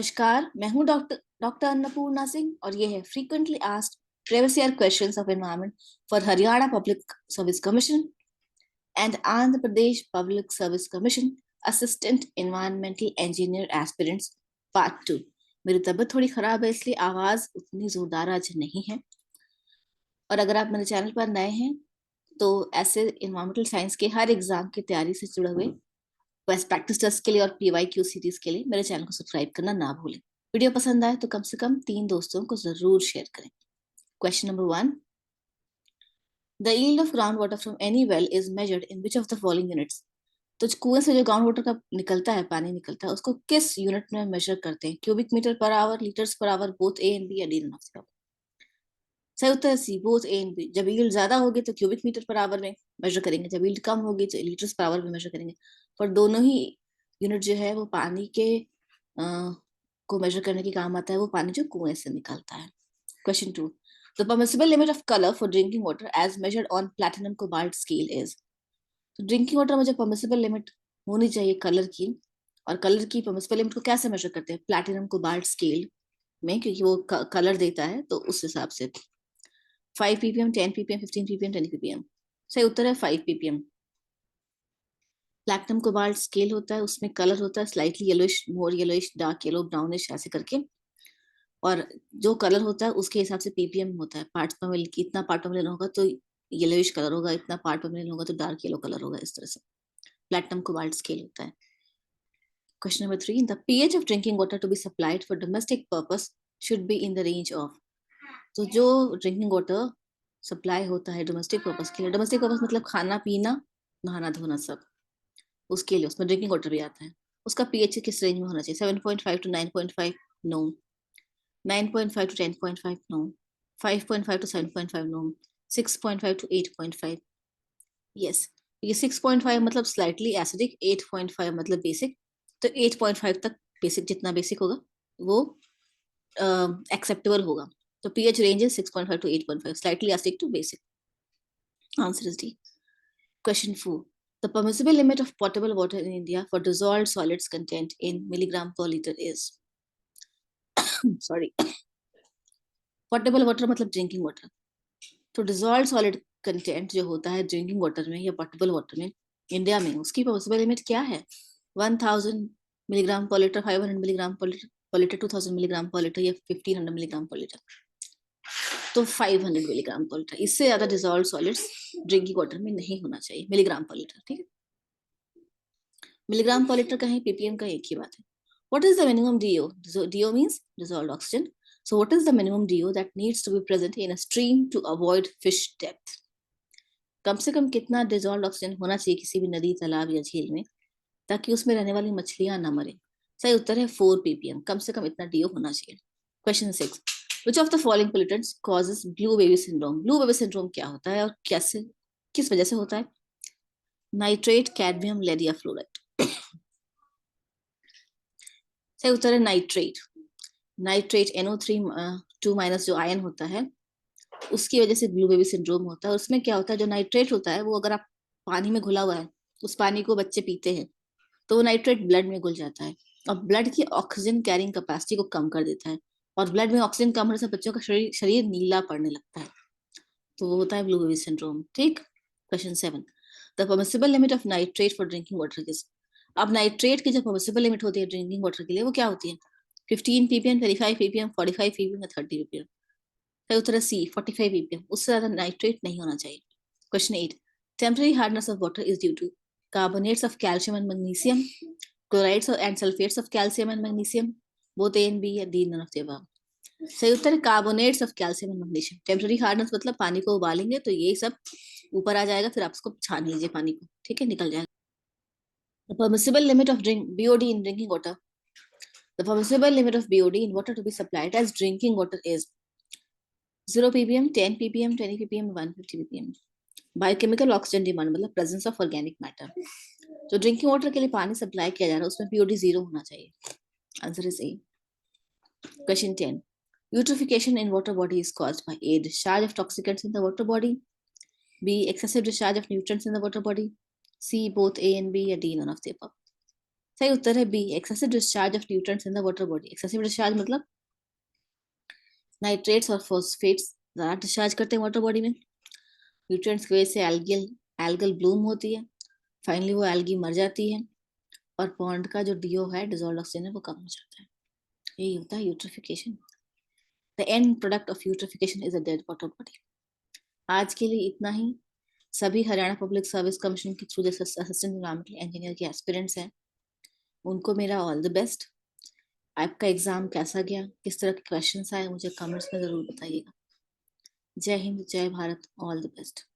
नमस्कार, मैं हूँ डॉक्टर अन्नपूर्णा सिंह और ये है frequently asked previous year questions of environment for Haryana public service commission and Andhra Pradesh public service commission assistant environmental engineer aspirants part 2। मेरी तबीयत थोड़ी खराब है इसलिए आवाज उतनी जोरदार आज नहीं है। और अगर आप मेरे चैनल पर नए हैं तो ऐसे एनवायरमेंटल साइंस के हर एग्जाम की तैयारी से जुड़े हुए बेस्ट प्रैक्टिस टेस्ट के लिए और पीवाईक्यू सीरीज के लिए मेरे चैनल को सब्सक्राइब करना ना भूलें। वीडियो पसंद आए तो कम से कम 3 दोस्तों को जरूर शेयर करें। Question number 1, the yield of ground water from any well is measured in which of the following units. तो कुएं से जो ग्राउंड वाटर का निकलता है, पानी निकलता है, उसको किस यूनिट में मेजर करते हैं? Cubic metre per hour, litres per hour, both A and B या D none of the above? सही उत्तर है C, both A and B. जब यील्ड ज्यादा होगी तो क्यूबिक मीटर पर आवर में मेजर करेंगे, जब यील्ड कम होगी तो लीटर्स पर आवर में मेजर करेंगे। पर दोनों ही यूनिट जो है वो पानी के को मेजर करने के काम आता है, वो पानी जो कुएं से निकलता है। Question 2, the permissible limit of colour for drinking water as measured on platinum cobalt scale is. तो ड्रिंकिंग वाटर में जो परमिसिबल लिमिट होनी चाहिए कलर की, और कलर की परमिसिबल लिमिट को कैसे मेजर करते हैं? प्लैटिनम कोबाल्ट स्केल में, क्योंकि वो कलर देता है तो उस हिसाब से 5 ppm, 10 ppm, 15 ppm, 20 ppm। सही उत्तर है 5 ppm। प्लैटिनम कोबाल्ट स्केल होता है, उसमें कलर होता है स्लाइटली येलोइश, मोर येलोइश, डार्क येलो, ब्राउनिश, ऐसे करके। और जो कलर होता है उसके हिसाब से पीपीएम होता है, पार्ट्स पर मिल के इतना पार्ट पर मिलन होगा तो येलोइश कलर होगा, इतना पार्ट पर मिलन होगा तो डार्क येलो कलर होगा। इस तरह से प्लैटिनम कोबाल्ट स्केल होता है। Question number 3, the pH of drinking water to be supplied for domestic purpose should be in the range of. तो जो ड्रिंकिंग वाटर सप्लाई होता है डोमेस्टिक पर्पस के लिए, डोमेस्टिक पर्पस मतलब खाना पीना, नहाना धोना सब, उसके लिए उसमें ड्रिंकिंग वाटर भी आता है। उसका पीएच किस रेंज में होना चाहिए? 7.5 to 9.5 no, 9.5 to 10.5 no, 5.5 to 7.5 no, 6.5 to 8.5 yes. ये 6.5 मतलब स्लाइटली एसिडिक, 8.5 मतलब बेसिक। तो 8.5 तक बेसिक, जितना बेसिक होगा वो एक्सेप्टेबल होगा। तो pH range is 6.5 to 8.5, slightly acidic to basic. Answer is D. Question 4. The permissible limit of potable water in India for dissolved solids content in milligram per liter is sorry, potable water मतलब drinking water। तो dissolved solid content जो होता है drinking water में या potable water में India में, उसकी permissible limit क्या है? 1000 मिलीग्राम पर लीटर, 500 मिलीग्राम पर लीटर, 2000 मिलीग्राम पर लीटर या 1500 मिलीग्राम पर लीटर। तो 500 मिलीग्राम पर लीटर, इससे ज्यादा डिजॉल्व सॉलिड्स ड्रिंकिंग वाटर में नहीं होना चाहिए। मिलीग्राम पर लीटर, ठीक है। मिलीग्राम पर लीटर कहीं पीपीएम का एक ही बात है। What is the minimum DO? DO means dissolved oxygen. So what is the minimum DO that needs to be present in a stream to avoid fish death? कम से कम कितना डिजॉल्व्ड ऑक्सीजन होना चाहिए किसी भी नदी, तालाब या झील में, ताकि उसमें रहने वाली मछलियां ना मरे? सही उत्तर है 4 ppm, कम से कम इतना डीओ होना चाहिए। Question 6, which of the following pollutants causes blue baby syndrome? Blue baby syndrome क्या होता है और कैसे, किस वजह से होता है? नाइट्रेट, कैडमियम, लेड या फ्लोराइड? सही उत्तर है नाइट्रेट। नाइट्रेट NO3 जो आयन होता है उसकी वजह से ब्लू बेबी सिंड्रोम होता है। उसमें क्या होता है, जो नाइट्रेट होता है वो अगर आप पानी में घुला हुआ है, उस पानी को बच्चे पीते हैं तो वो नाइट्रेट ब्लड में घुल जाता है और ब्लड की ऑक्सीजन कैरिंग कैपेसिटी को कम कर देता है, और ब्लड में ऑक्सीजन कम होने से बच्चों का शरीर नीला पड़ने लगता है, तो वो होता है ब्लू बेबी सिंड्रोम, ठीक। Question 7, the permissible limit of nitrate for drinking water is. अब नाइट्रेट की जो परमिसिबल लिमिट होती है ड्रिंकिंग वाटर के लिए वो क्या होती है? 15 ppm, 25 ppm, 45 ppm या 30 ppm? सही उत्तर है सी, 45 ppm, उससे ज्यादा नाइट्रेट नहीं होना चाहिए। Question 8, temporary hardness of water is due to carbonates of calcium and magnesium, chlorides and sulphates of calcium and magnesium, both A and B या D none of the above? सही उत्तर है carbonates of calcium and magnesium. Temporary hardness मतलब पानी को उबालेंगे तो ये सब ऊपर आ जाएगा, फिर आप उसको छान लीजिए पानी को, ठीक है, निकल जाएगा। The permissible limit of drink BOD in drinking water. The permissible limit of BOD in water to be supplied as drinking water is 0 ppm, 10 ppm, 20 ppm, 150 ppm. Biochemical oxygen demand मतलब प्रेजेंस ऑफ ऑर्गेनिक मैटर। जो drinking water के लिए पानी supply किया जा रहा है उसमें पीओडी 0 होना चाहिए। Answer is a. Question 10, eutrophication in water body is caused by A, discharge of toxicants in the water body, B, excessive discharge of nutrients in the water body, C, both A and B या D none of the above? सही उत्तर है बी, excessive discharge of nutrients in the water body. Excessive discharge मतलब nitrates और phosphates ज्यादा discharge करते हैं वाटर बॉडी में। न्यूट्रिएंट्स की वजह से एल्गल एल्गल ब्लूम होती है, फाइनली वो एल्गी मर जाती है और पॉन्ड का जो डीओ है, डिजॉल्व ऑक्सीजन है, वो कम हो जाता है। यही होता है eutrophication. The end product of eutrophication is a dead water body. आज के लिए इतना ही। सभी हरियाणा पब्लिक सर्विस कमीशन के थ्रू जैसे असिस्टेंट एनवायरमेंटल इंजीनियर के एस्पिरेंट्स हैं, उनको मेरा ऑल द बेस्ट। आपका एग्जाम कैसा गया, किस तरह के क्वेश्चंस आए, मुझे कमेंट्स में जरूर बताइएगा। जय हिंद, जय भारत, ऑल द बेस्ट।